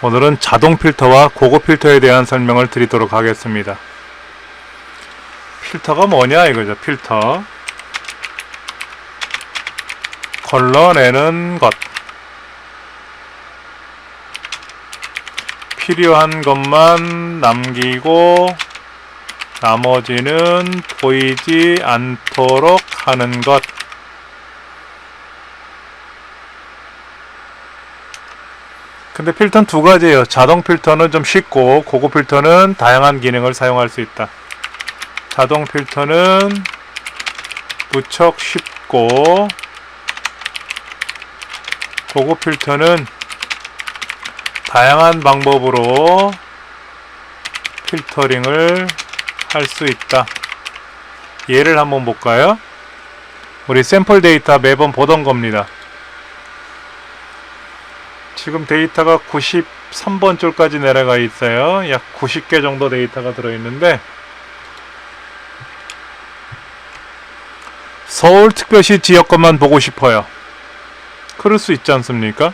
오늘은 자동 필터와 고급 필터에 대한 설명을 드리도록 하겠습니다. 필터가 뭐냐 이거죠. 필터, 걸러내는 것, 필요한 것만 남기고 나머지는 보이지 않도록 하는 것. 근데 필터는 두 가지예요. 자동 필터는 좀 쉽고 고급 필터는 다양한 기능을 사용할 수 있다. 자동 필터는 무척 쉽고 고급 필터는 다양한 방법으로 필터링을 할 수 있다. 예를 한번 볼까요? 우리 샘플 데이터 매번 보던 겁니다. 지금 데이터가 93번 줄까지 내려가 있어요. 약 90개 정도 데이터가 들어있는데 서울특별시 지역 것만 보고 싶어요. 그럴 수 있지 않습니까?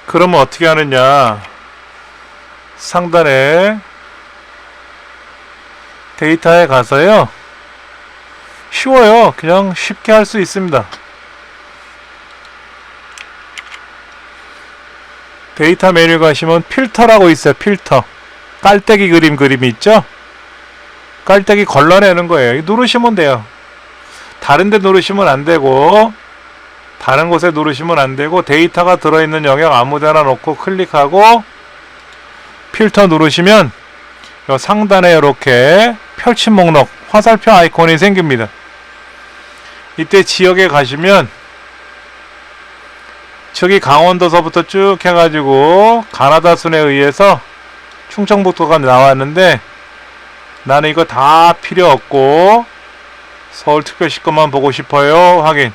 그러면 어떻게 하느냐, 상단에 데이터에 가서요, 쉬워요. 그냥 쉽게 할 수 있습니다. 데이터 메뉴 가시면 필터라고 있어요. 필터, 깔때기 그림이 있죠? 깔때기 걸러내는 거예요. 이거 누르시면 돼요. 다른 데 누르시면 안 되고, 다른 곳에 누르시면 안 되고, 데이터가 들어있는 영역 아무 데나 놓고 클릭하고 필터 누르시면 요 상단에 이렇게 펼친 목록, 화살표 아이콘이 생깁니다. 이때 지역에 가시면 저기 강원도서부터 쭉 해가지고 가나다 순에 의해서 충청북도가 나왔는데 나는 이거 다 필요 없고 서울특별시 것만 보고 싶어요. 확인.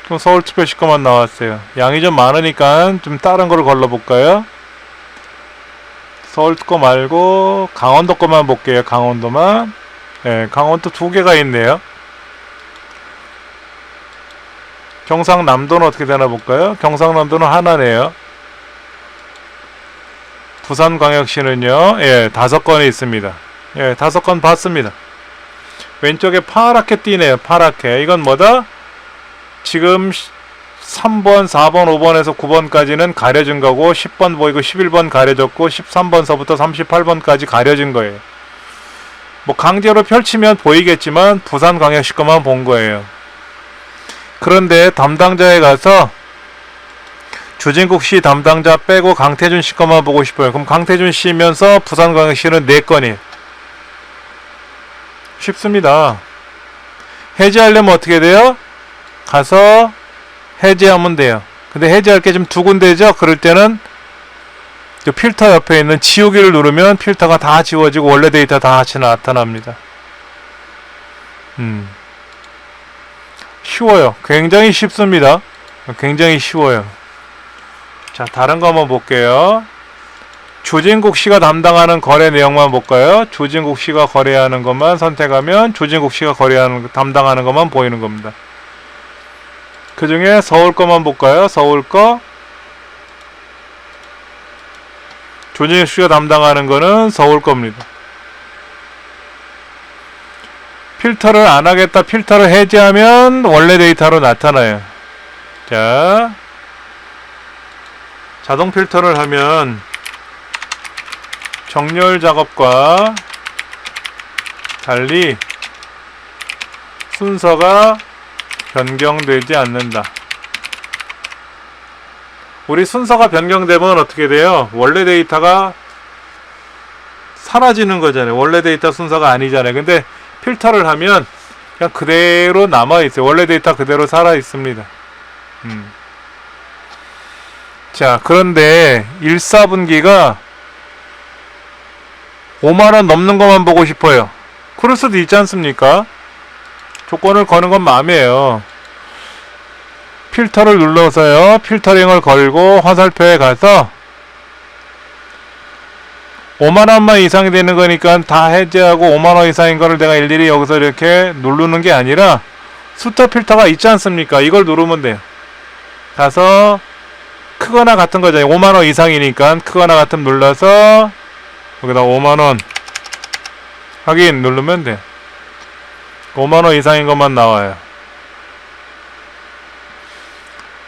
그럼 서울특별시 것만 나왔어요. 양이 좀 많으니까 좀 다른 거를 걸러볼까요? 서울 거 말고 강원도 것만 볼게요. 강원도만. 네, 강원도 두 개가 있네요. 경상남도는 어떻게 되나 볼까요? 경상남도는 하나네요. 부산광역시는요, 예, 5건이 있습니다. 예, 5건 봤습니다. 왼쪽에 파랗게 띄네요. 파랗게. 이건 뭐다? 지금 3번, 4번, 5번에서 9번까지는 가려진 거고 10번 보이고 11번 가려졌고 13번서부터 38번까지 가려진 거예요. 뭐 강제로 펼치면 보이겠지만 부산광역시 것만 본 거예요. 그런데 담당자에 가서 주진국시 담당자 빼고 강태준 씨 것만 보고 싶어요. 그럼 강태준 씨면서 부산광역시는 4건이에요. 쉽습니다. 해제하려면 어떻게 돼요? 가서 해제하면 돼요. 근데 해제할 게 좀 두 군데죠? 그럴 때는 필터 옆에 있는 지우기를 누르면 필터가 다 지워지고 원래 데이터 다 같이 나타납니다. 쉬워요. 굉장히 쉽습니다. 굉장히 쉬워요. 자, 다른 거 한번 볼게요. 조진국 씨가 담당하는 거래 내용만 볼까요? 조진국 씨가 거래하는 것만 선택하면 조진국 씨가 담당하는 것만 보이는 겁니다. 그 중에 서울 거만 볼까요? 서울 거. 조진국 씨가 담당하는 거는 서울 겁니다. 필터를 안 하겠다, 필터를 해제하면 원래 데이터로 나타나요. 자, 자동 필터를 하면 정렬 작업과 달리 순서가 변경되지 않는다. 우리 순서가 변경되면 어떻게 돼요? 원래 데이터가 사라지는 거잖아요. 원래 데이터 순서가 아니잖아요. 근데 필터를 하면 그냥 그대로 남아있어요. 원래 데이터 그대로 살아있습니다. 자, 그런데 1사분기가 5만원 넘는 것만 보고 싶어요. 그럴 수도 있지 않습니까? 조건을 거는 건 마음이에요. 필터를 눌러서요, 필터링을 걸고 화살표에 가서 5만원만 이상이 되는 거니까 다 해제하고 5만원 이상인 거를 내가 일일이 여기서 이렇게 누르는 게 아니라 숫자 필터가 있지 않습니까? 이걸 누르면 돼요. 가서 크거나 같은 거잖아요. 5만원 이상이니까 크거나 같은 눌러서 여기다 5만원 확인 누르면 돼. 5만원 이상인 것만 나와요.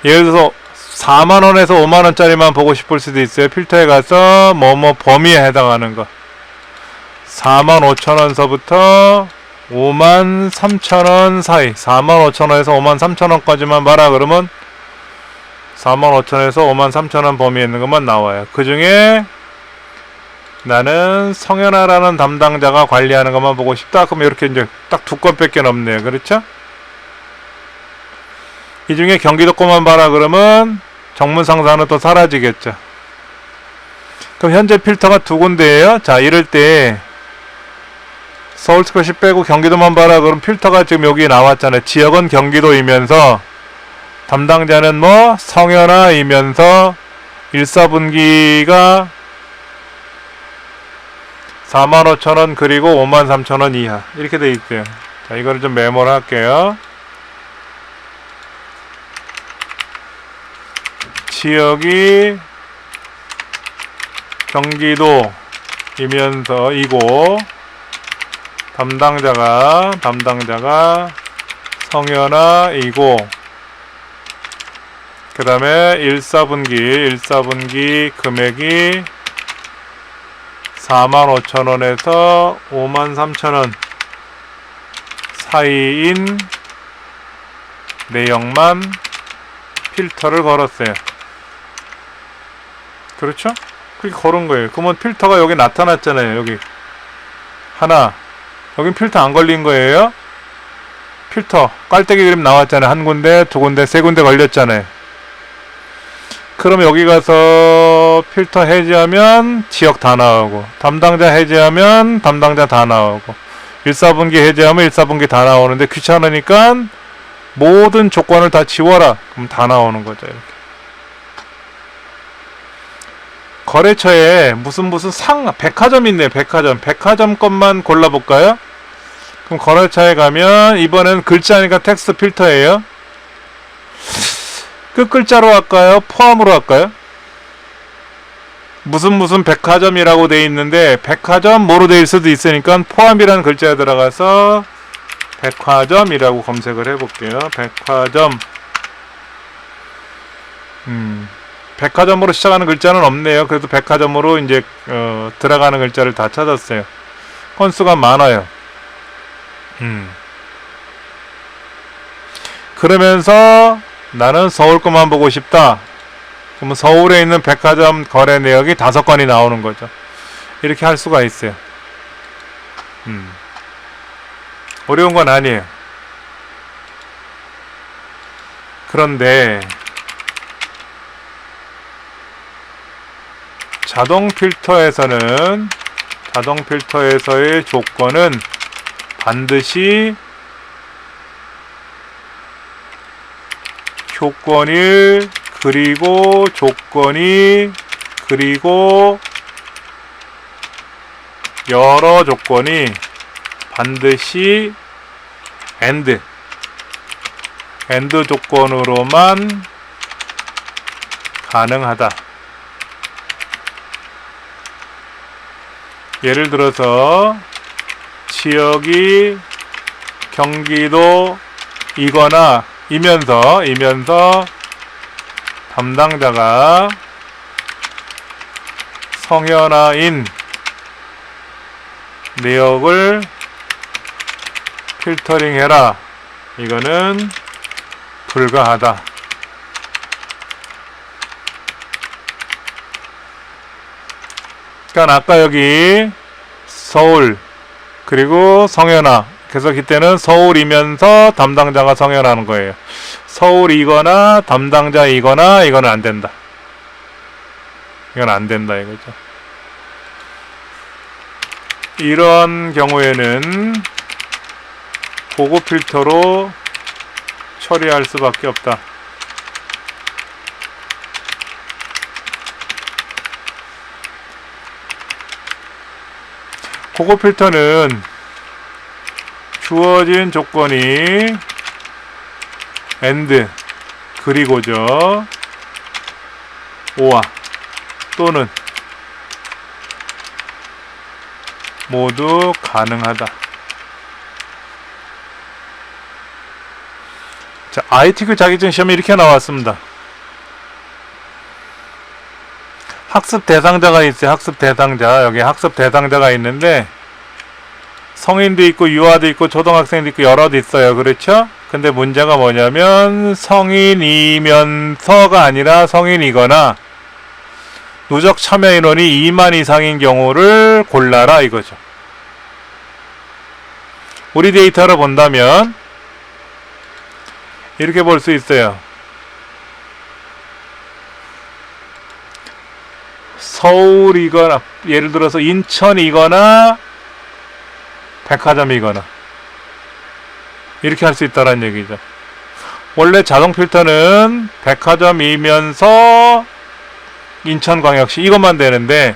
예를 들어서 4만원에서 5만원짜리만 보고 싶을 수도 있어요. 필터에 가서 뭐뭐 범위에 해당하는 거 45,000원서부터 53,000원 사이 45,000원에서 53,000원까지만 봐라 그러면 45,000원에서 53,000원 범위에 있는 것만 나와요. 그 중에 나는 성현아라는 담당자가 관리하는 것만 보고 싶다. 그럼 이렇게 이제 딱 두 건밖에 없네요. 그렇죠? 이 중에 경기도 거만 봐라 그러면 정문상사는 또 사라지겠죠. 그럼 현재 필터가 두 군데예요. 자, 이럴 때 서울특별시 빼고 경기도만 봐라 그럼 필터가 지금 여기 나왔잖아요. 지역은 경기도이면서 담당자는 뭐 성현아이면서 1사분기가 45,000원 그리고 53,000원 이하 이렇게 돼 있대요. 자, 이거를 좀 메모를 할게요. 지역이 경기도이면서 이고 담당자가 성현아이고 그 다음에 1사분기 금액이 45,000원에서 53,000원 사이인 내역만 필터를 걸었어요. 그렇죠? 그렇게 걸은 거예요. 그러면 필터가 여기 나타났잖아요. 여기 하나 여긴 필터 안 걸린 거예요. 필터 깔때기 그림 나왔잖아요. 한 군데, 두 군데, 세 군데 걸렸잖아요. 그럼 여기 가서 필터 해제하면 지역 다 나오고 담당자 해제하면 담당자 다 나오고 1사분기 해제하면 1사분기 다 나오는데 귀찮으니까 모든 조건을 다 지워라. 그럼 다 나오는 거죠. 이렇게. 거래처에 무슨 백화점 있네요. 백화점 것만 골라볼까요? 그럼 거래처에 가면 이번엔 글자니까 텍스트 필터예요. 끝글자로 할까요? 포함으로 할까요? 무슨 백화점이라고 돼 있는데 백화점 뭐로 돼 있을 수도 있으니까 포함이라는 글자에 들어가서 백화점이라고 검색을 해볼게요. 백화점. 백화점으로 시작하는 글자는 없네요. 그래도 백화점으로 이제 들어가는 글자를 다 찾았어요. 건수가 많아요. 그러면서 나는 서울 것만 보고 싶다. 그러면 서울에 있는 백화점 거래 내역이 5건이 나오는 거죠. 이렇게 할 수가 있어요. 어려운 건 아니에요. 그런데 자동 필터에서의 조건은 반드시 조건이 그리고 여러 조건이 반드시 AND 조건으로만 가능하다. 예를 들어서 지역이 경기도이거나 이면서 담당자가 성현아인 내역을 필터링해라. 이거는 불가하다. 그러니까 아까 여기 서울 그리고 성현아 그래서 그때는 서울이면서 담당자가 성현아는 거예요. 서울이거나 담당자이거나 이거는 안 된다. 이건 안 된다 이거죠. 이런 경우에는 고급 필터로 처리할 수밖에 없다. 고급 필터는 주어진 조건이 AND 그리고죠. 오와 또는 모두 가능하다. 자, ITQ 자격증 시험이 이렇게 나왔습니다. 학습 대상자가 있어요. 학습 대상자. 여기 학습 대상자가 있는데 성인도 있고 유아도 있고 초등학생도 있고 여러도 있어요. 그렇죠? 근데 문제가 뭐냐면 성인이면서가 아니라 성인이거나 누적 참여 인원이 2만 이상인 경우를 골라라 이거죠. 우리 데이터를 본다면 이렇게 볼 수 있어요. 서울이거나 예를 들어서 인천이거나 백화점이거나 이렇게 할 수 있다는 얘기죠. 원래 자동 필터는 백화점이면서 인천광역시 이것만 되는데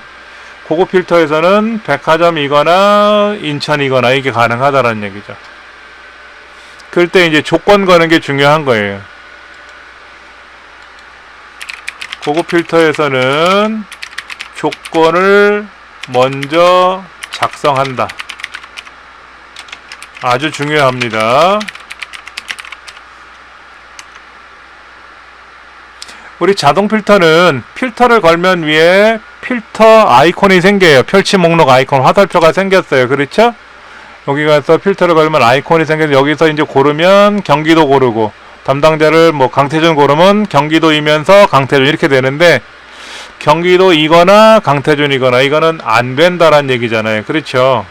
고급 필터에서는 백화점이거나 인천이거나 이게 가능하다는 얘기죠. 그럴 때 이제 조건 거는 게 중요한 거예요. 고급 필터에서는 조건을 먼저 작성한다. 아주 중요합니다. 우리 자동 필터는 필터를 걸면 위에 필터 아이콘이 생겨요. 펼치 목록 아이콘 화살표가 생겼어요. 그렇죠? 여기 가서 필터를 걸면 아이콘이 생겨서 여기서 이제 고르면 경기도 고르고 담당자를 뭐 강태준 고르면 경기도이면서 강태준 이렇게 되는데 경기도이거나 강태준이거나 이거는 안 된다란 얘기잖아요. 그렇죠?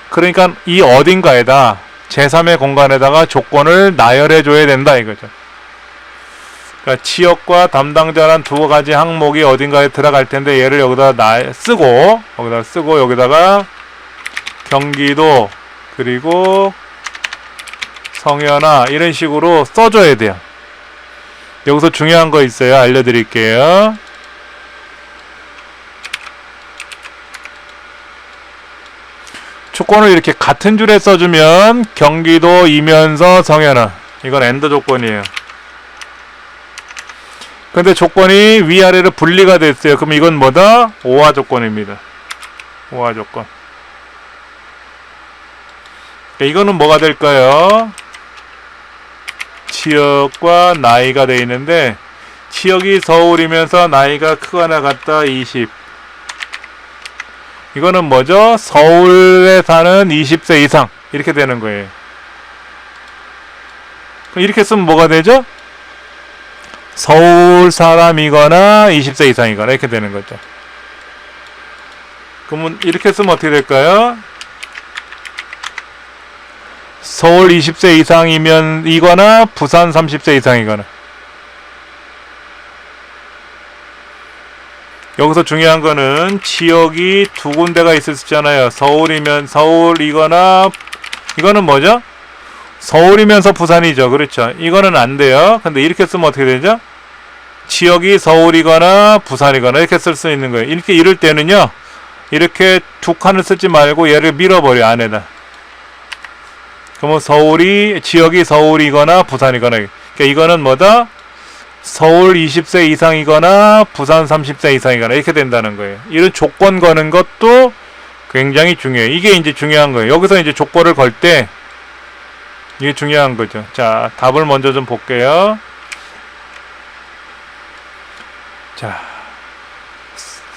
그러니까 이 어딘가에다 제3의 공간에다가 조건을 나열해 줘야 된다 이거죠. 그러니까 지역과 담당자란 두 가지 항목이 어딘가에 들어갈 텐데 얘를 여기다 쓰고 여기다가 경기도 그리고 성현아 이런 식으로 써줘야 돼요. 여기서 중요한 거 있어요. 알려드릴게요. 조건을 이렇게 같은 줄에 써주면 경기도이면서 성현아 이건 엔더 조건이에요. 근데 조건이 위아래로 분리가 됐어요. 그럼 이건 뭐다? 오화 조건입니다. 오화 조건. 이거는 뭐가 될까요? 지역과 나이가 되어 있는데 지역이 서울이면서 나이가 크거나 같다 20. 이거는 뭐죠? 서울에 사는 20세 이상 이렇게 되는 거예요. 그럼 이렇게 쓰면 뭐가 되죠? 서울 사람이거나 20세 이상이거나 이렇게 되는 거죠. 그러면 이렇게 쓰면 어떻게 될까요? 서울 20세 이상이면 이거나 부산 30세 이상이거나. 여기서 중요한 거는 지역이 두 군데가 있을 수 있잖아요. 서울이면 서울이거나 이거는 뭐죠? 서울이면서 부산이죠. 그렇죠. 이거는 안 돼요. 근데 이렇게 쓰면 어떻게 되죠? 지역이 서울이거나 부산이거나 이렇게 쓸 수 있는 거예요. 이렇게 이럴 때는요. 이렇게 두 칸을 쓰지 말고 얘를 밀어버려 안에다. 그러면 지역이 서울이거나 부산이거나. 그러니까 이거는 뭐다? 서울 20세 이상이거나 부산 30세 이상이거나 이렇게 된다는 거예요. 이런 조건 거는 것도 굉장히 중요해요. 이게 이제 중요한 거예요. 여기서 이제 조건을 걸 때 이게 중요한 거죠. 자, 답을 먼저 좀 볼게요. 자,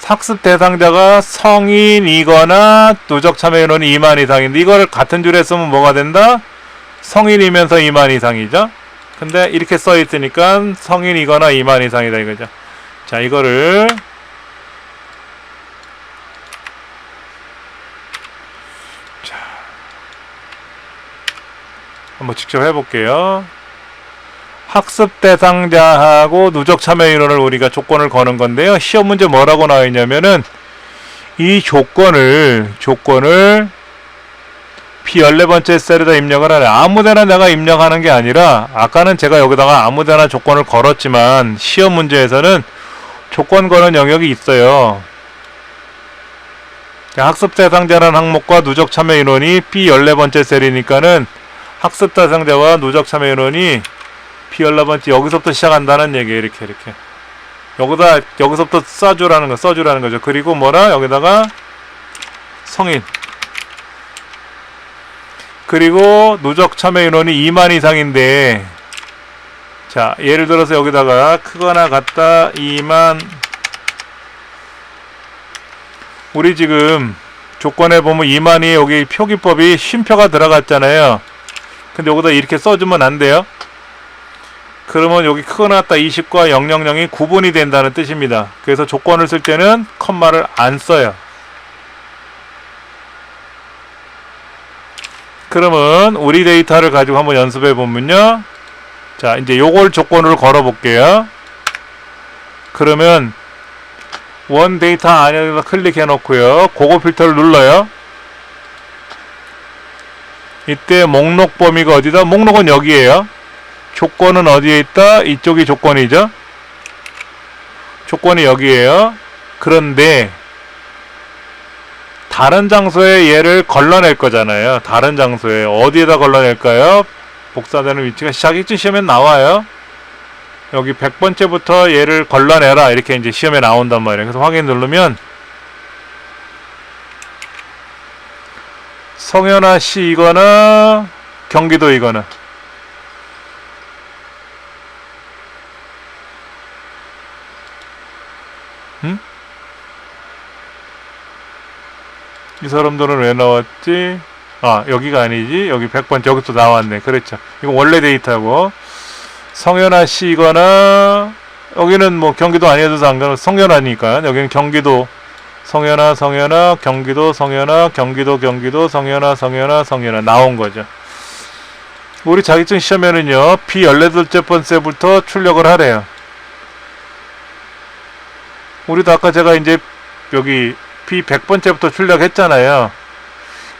학습 대상자가 성인이거나 누적 참여 인원이 2만 이상인데 이거를 같은 줄에 쓰면 뭐가 된다? 성인이면서 2만 이상이죠. 근데 이렇게 써 있으니까 성인이거나 2만 이상이다 이거죠. 자, 이거를 자, 한번 직접 해볼게요. 학습 대상자하고 누적 참여 인원을 우리가 조건을 거는 건데요. 시험 문제 뭐라고 나와 있냐면은 이 조건을 P14번째 셀에다 입력을 하래. 아무데나 내가 입력하는 게 아니라 아까는 제가 여기다가 아무데나 조건을 걸었지만 시험 문제에서는 조건 거는 영역이 있어요. 학습 대상자라는 항목과 누적 참여 인원이 P14번째 셀이니까는 학습 대상자와 누적 참여 인원이 P11번째 여기서부터 시작한다는 얘기예요. 이렇게 여기서부터 써주라는 거죠. 그리고 뭐라? 여기다가 성인. 그리고 누적 참여 인원이 2만 이상인데, 자, 예를 들어서 여기다가 크거나 같다 2만. 우리 지금 조건에 보면 2만이 여기 표기법이 쉼표가 들어갔잖아요. 근데 여기다 이렇게 써주면 안 돼요. 그러면 여기 크거나 같다 20과 000이 구분이 된다는 뜻입니다. 그래서 조건을 쓸 때는 컴마를 안 써요. 그러면 우리 데이터를 가지고 한번 연습해 보면요. 자, 이제 요걸 조건으로 걸어 볼게요. 그러면 원 데이터 안에다 클릭해 놓고요. 고거 필터를 눌러요. 이때 목록 범위가 어디다? 목록은 여기에요. 조건은 어디에 있다? 이쪽이 조건이죠. 조건이 여기에요. 그런데 다른 장소에 얘를 걸러낼 거잖아요. 다른 장소에 어디에다 걸러낼까요? 복사되는 위치가 시작일지 시험에 나와요. 여기 100번째부터 얘를 걸러내라 이렇게 이제 시험에 나온단 말이에요. 그래서 확인 누르면 성현아 씨 이거나 경기도 이거나 응? 이 사람들은 왜 나왔지? 아, 여기가 아니지. 여기 100번째 여기서 나왔네. 그렇죠. 이거 원래 데이터고 성현아 씨거나 여기는 뭐 경기도 아니어도 상관없어. 성현아니까 여기는 경기도 성현아 경기도 성현아 경기도 성현아 나온 거죠. 우리 자격증 시험에는요 P18번째부터 출력을 하래요. 우리도 아까 제가 이제 여기 P100번째부터 출력했잖아요.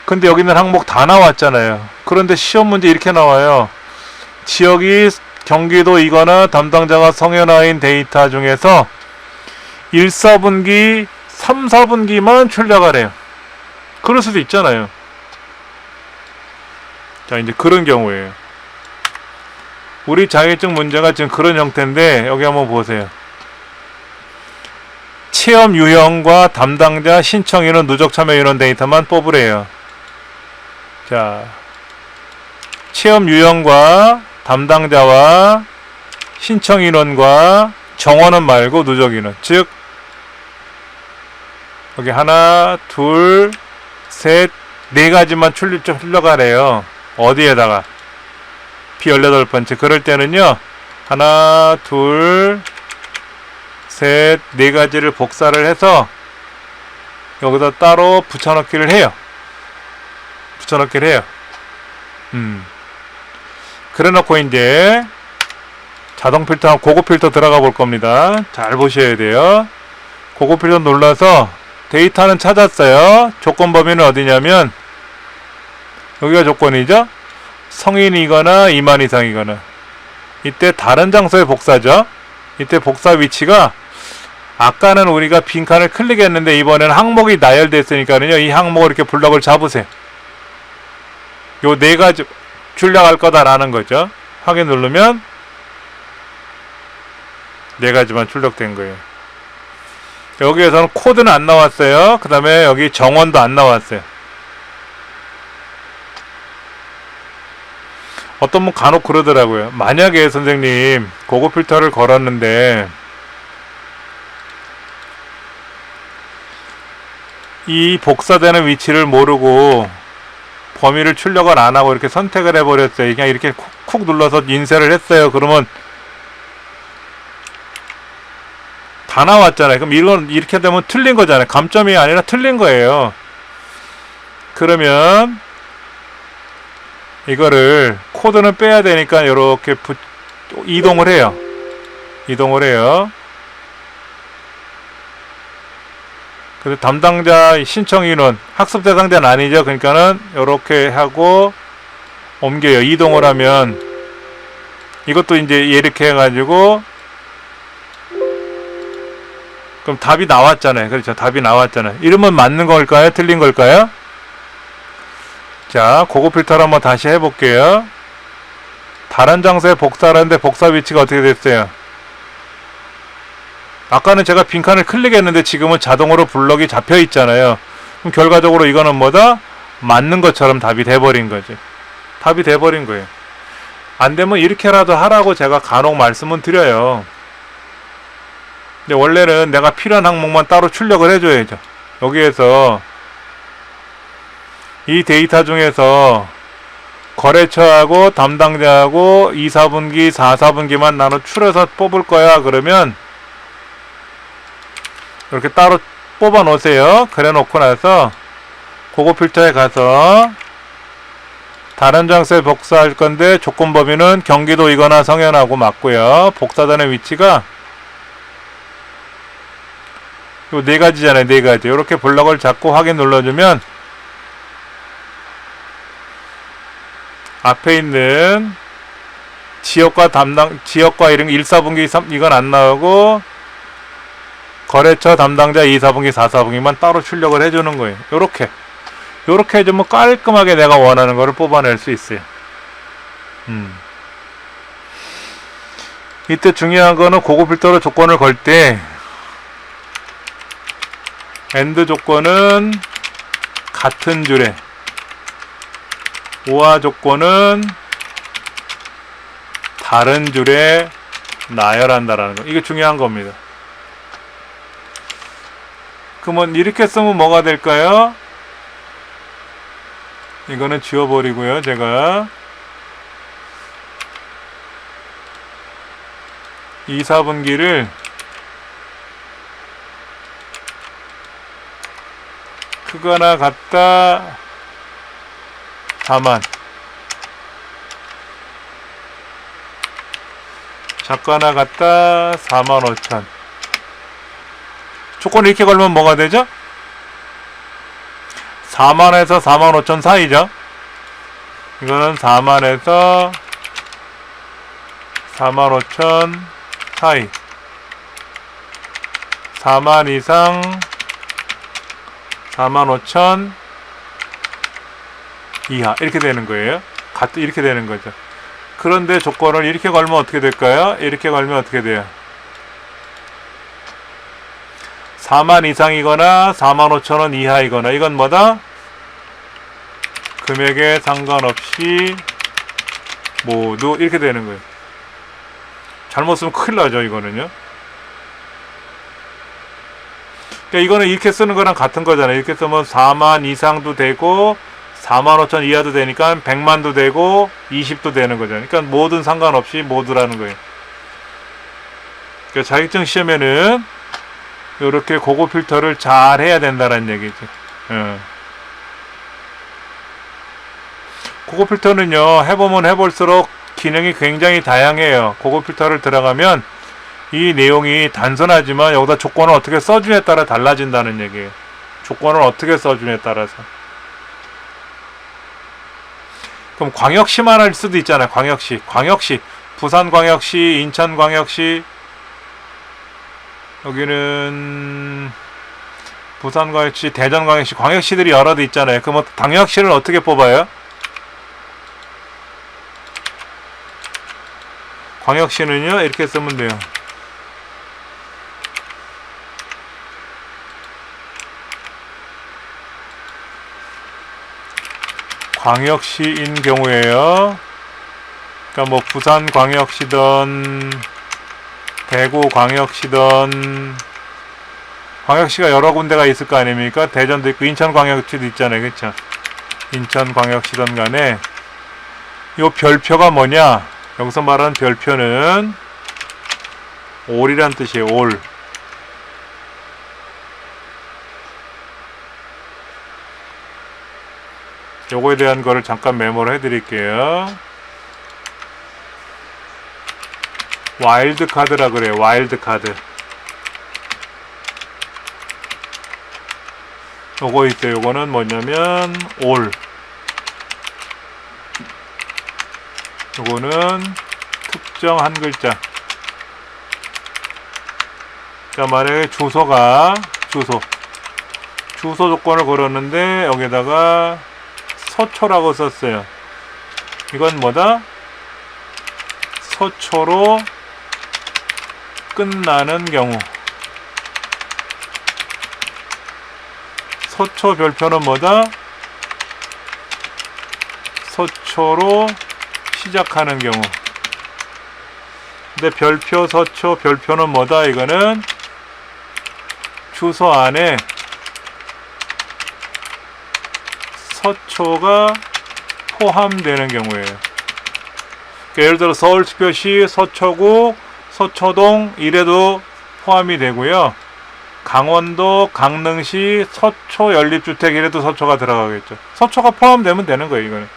근데 여기는 항목 다 나왔잖아요. 그런데 시험 문제 이렇게 나와요. 지역이 경기도이거나 담당자가 성현아인 데이터 중에서 1, 4분기, 3, 4분기만 출력하래요. 그럴 수도 있잖아요. 자, 이제 그런 경우에요. 우리 자격증 문제가 지금 그런 형태인데 여기 한번 보세요. 체험 유형과 담당자 신청 인원 누적 참여 인원 데이터만 뽑으래요. 자, 체험 유형과 담당자와 신청 인원과 정원은 말고 누적 인원. 즉, 여기 하나, 둘, 셋, 네 가지만 출력하래요. 어디에다가? P18번째. 그럴 때는요, 하나, 둘, 셋, 네 가지를 복사를 해서 여기다 따로 붙여넣기를 해요. 그래 놓고 이제 자동 필터, 고급 필터 들어가 볼 겁니다. 잘 보셔야 돼요. 고급 필터 눌러서 데이터는 찾았어요. 조건 범위는 어디냐면 여기가 조건이죠. 성인이거나 2만 이상이거나. 이때 다른 장소의 복사죠. 이때 복사 위치가 아까는 우리가 빈칸을 클릭했는데 이번에는 항목이 나열됐으니까요. 이 항목을 이렇게 블럭을 잡으세요. 요 네 가지 출력할 거다라는 거죠. 확인 누르면 네 가지만 출력된 거예요. 여기에서는 코드는 안 나왔어요. 그 다음에 여기 정원도 안 나왔어요. 어떤 분 간혹 그러더라고요. 만약에 선생님 고급 필터를 걸었는데 이 복사되는 위치를 모르고 범위를 출력을 안 하고 이렇게 선택을 해버렸어요. 그냥 이렇게 쿡 눌러서 인쇄를 했어요. 그러면 다 나왔잖아요. 그럼 이건 이렇게 되면 틀린 거잖아요. 감점이 아니라 틀린 거예요. 그러면 이거를 코드는 빼야 되니까 이렇게 이동을 해요. 그래서 담당자 신청 인원 학습 대상자는 아니죠. 그러니까는 이렇게 하고 옮겨요. 이동을 하면 이것도 이제 이렇게 해가지고 그럼 답이 나왔잖아요. 그렇죠. 답이 나왔잖아요. 이러면 맞는 걸까요? 틀린 걸까요? 자, 고급 필터를 한번 다시 해볼게요. 다른 장소에 복사하는데 복사 위치가 어떻게 됐어요? 아까는 제가 빈칸을 클릭했는데 지금은 자동으로 블럭이 잡혀 있잖아요. 그럼 결과적으로 이거는 뭐다? 맞는 것처럼 답이 돼버린 거죠. 답이 돼버린 거예요. 안 되면 이렇게라도 하라고 제가 간혹 말씀은 드려요. 근데 원래는 내가 필요한 항목만 따로 출력을 해줘야죠. 여기에서 이 데이터 중에서 거래처하고 담당자하고 2, 4분기, 4, 4분기만 나눠 추려서 뽑을 거야. 그러면 이렇게 따로 뽑아 놓으세요. 그래 놓고 나서 그거 필터에 가서 다른 장소에 복사할 건데 조건 범위는 경기도이거나 성현하고 맞고요. 복사단의 위치가 요 네 가지잖아요. 네 가지. 이렇게 블럭을 잡고 확인 눌러주면 앞에 있는 지역과 이런 1, 4분기, 3, 이건 안 나오고 거래처 담당자 2, 4분기, 4, 4분기만 따로 출력을 해주는 거예요. 요렇게 해주면 깔끔하게 내가 원하는 거를 뽑아낼 수 있어요. 이때 중요한 거는 고급 필터로 조건을 걸 때 AND 조건은 같은 줄에, OR 조건은 다른 줄에 나열한다라는 거. 이게 중요한 겁니다. 그러면 이렇게 쓰면 뭐가 될까요? 이거는 지워버리고요. 제가 2, 4분기를 크거나 같다 4만, 작거나 같다 45,000. 조건을 이렇게 걸면 뭐가 되죠? 4만에서 45,000 사이죠. 이거는 4만에서 45,000 사이, 4만 이상 45,000 이하, 이렇게 되는 거예요. 이렇게 되는 거죠. 그런데 조건을 이렇게 걸면 어떻게 될까요? 이렇게 걸면 어떻게 돼요? 4만 이상이거나 45,000원 이하이거나, 이건 뭐다? 금액에 상관없이 모두 이렇게 되는 거예요. 잘못 쓰면 큰일 나죠, 이거는요. 그러니까 이거는 이렇게 쓰는 거랑 같은 거잖아요. 이렇게 쓰면 4만 이상도 되고 45,000 이하도 되니까 100만도 되고 20도 되는 거잖아요. 그러니까 모든 상관없이 모두라는 거예요. 그러니까 자격증 시험에는 이렇게 고급 필터를 잘 해야 된다는 얘기죠. 고급 필터는요, 해보면 해볼수록 기능이 굉장히 다양해요. 고급 필터를 들어가면 이 내용이 단순하지만 여기다 조건을 어떻게 써주냐에 따라 달라진다는 얘기예요. 조건을 어떻게 써주냐에 따라서. 그럼 광역시만 할 수도 있잖아요. 광역시, 부산광역시, 인천광역시, 여기는 부산광역시, 대전광역시, 광역시들이 여러 대 있잖아요. 그럼 광역시를 어떻게 뽑아요? 광역시는요, 이렇게 쓰면 돼요. 광역시인 경우에요. 그러니까 뭐 부산광역시든 대구광역시든, 광역시가 여러 군데가 있을 거 아닙니까? 대전도 있고 인천광역시도 있잖아요. 그쵸? 인천광역시든 간에 요 별표가 뭐냐? 여기서 말하는 별표는 올이란 뜻이에요. 올. 요거에 대한 거를 잠깐 메모를 해드릴게요. 와일드 카드라 그래요. 와일드 카드. 요거 있어요. 요거는 뭐냐면 올. 요거는 특정 한 글자. 그러니까 만약에 주소가 주소 조건을 걸었는데 여기다가 서초라고 썼어요. 이건 뭐다? 서초로 끝나는 경우. 서초 별표는 뭐다? 서초로 시작하는 경우. 근데 별표, 서초, 별표는 뭐다? 이거는 주소 안에 서초가 포함되는 경우예요. 그러니까 예를 들어 서울특별시 서초구 서초동 이래도 포함이 되고요. 강원도 강릉시 서초 연립주택 이래도 서초가 들어가겠죠. 서초가 포함되면 되는 거예요, 이거는.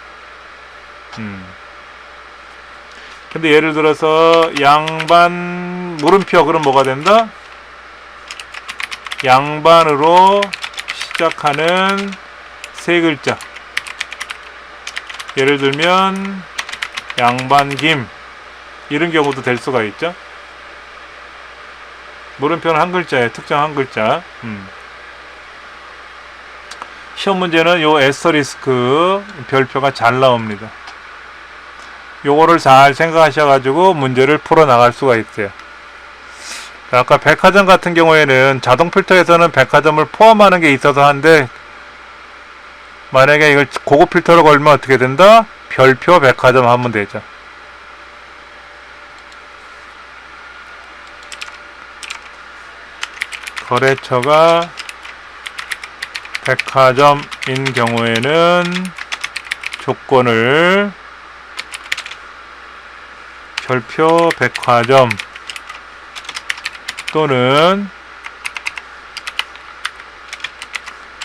근데 예를 들어서 양반 물음표 그럼 뭐가 된다? 양반으로 시작하는 세 글자. 예를 들면 양반김 이런 경우도 될 수가 있죠. 물음표는 한 글자예요. 특정 한 글자. 시험 문제는 요 에스터리스크 별표가 잘 나옵니다. 요거를 잘 생각하셔가지고 문제를 풀어 나갈 수가 있어요. 아까 백화점 같은 경우에는 자동 필터에서는 백화점을 포함하는 게 있어서 한데, 만약에 이걸 고급 필터로 걸면 어떻게 된다? 별표 백화점 하면 되죠. 거래처가 백화점인 경우에는 조건을 별표 백화점 또는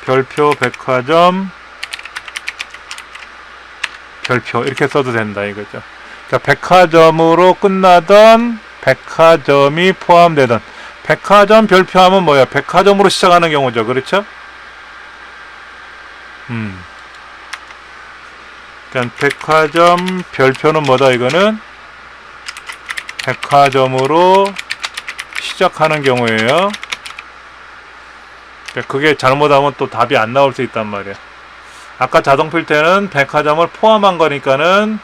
별표 백화점 별표 이렇게 써도 된다 이거죠. 그러니까 백화점으로 끝나던 백화점이 포함되던 백화점 별표하면 뭐야? 백화점으로 시작하는 경우죠. 그렇죠? 그러니까 백화점 별표는 뭐다 이거는? 백화점으로 시작하는 경우예요. 그게 잘못하면 또 답이 안 나올 수 있단 말이야. 아까 자동 필터는 백화점을 포함한 거니까는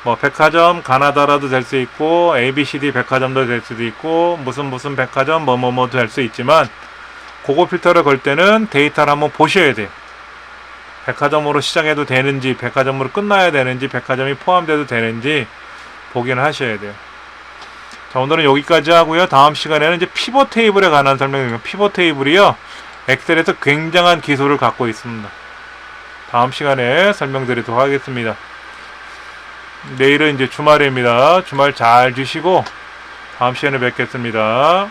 뭐 백화점 가나다라도 될 수 있고 ABCD 백화점도 될 수도 있고 무슨 백화점 뭐뭐뭐도 될 수 있지만, 그거 필터를 걸 때는 데이터를 한번 보셔야 돼요. 백화점으로 시작해도 되는지, 백화점으로 끝나야 되는지, 백화점이 포함돼도 되는지 보긴 하셔야 돼요. 자, 오늘은 여기까지 하고요. 다음 시간에는 이제 피벗 테이블에 관한 설명입니다. 피벗 테이블이요, 엑셀에서 굉장한 기술을 갖고 있습니다. 다음 시간에 설명드리도록 하겠습니다. 내일은 이제 주말입니다. 주말 잘 주시고 다음 시간에 뵙겠습니다.